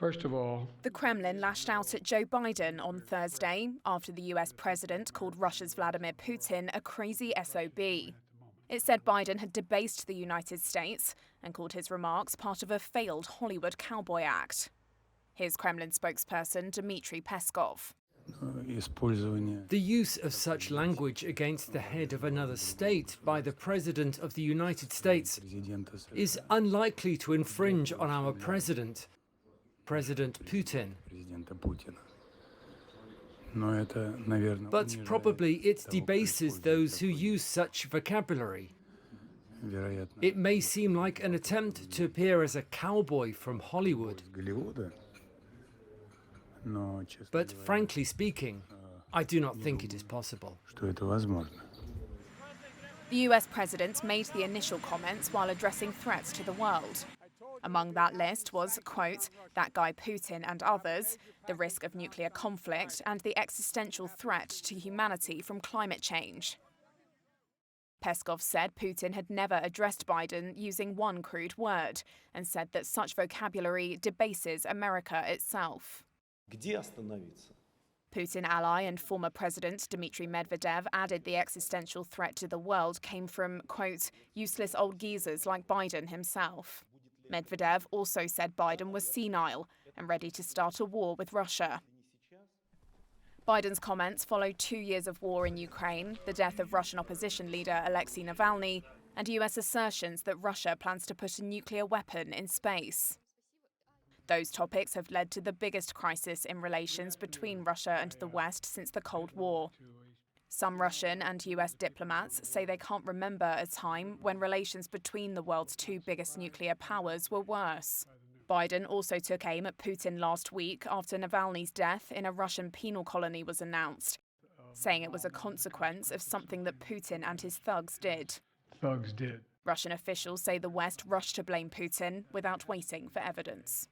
First of all, The Kremlin lashed out at Joe Biden on Thursday after the US president called Russia's Vladimir Putin a crazy SOB. It said Biden had debased the United States and called his remarks part of a failed Hollywood cowboy act. Here's Kremlin spokesperson Dmitry Peskov. The use of such language against the head of another state by the President of the United States is unlikely to infringe on our President, President Putin. But probably it debases those who use such vocabulary. It may seem like an attempt to appear as a cowboy from Hollywood. But frankly speaking, I do not think it is possible. The US president made the initial comments while addressing threats to the world. Among that list was, quote, that guy Putin and others, the risk of nuclear conflict and the existential threat to humanity from climate change. Peskov said Putin had never addressed Biden using one crude word and said that such vocabulary debases America itself. Putin ally and former President Dmitry Medvedev added the existential threat to the world came from, quote, useless old geezers like Biden himself. Medvedev also said Biden was senile and ready to start a war with Russia. Biden's comments followed 2 years of war in Ukraine, the death of Russian opposition leader Alexei Navalny, and US assertions that Russia plans to put a nuclear weapon in space. Those topics have led to the biggest crisis in relations between Russia and the West since the Cold War. Some Russian and US diplomats say they can't remember a time when relations between the world's two biggest nuclear powers were worse. Biden also took aim at Putin last week after Navalny's death in a Russian penal colony was announced, saying it was a consequence of something that Putin and his thugs did. thugs did. Russian officials say the West rushed to blame Putin without waiting for evidence.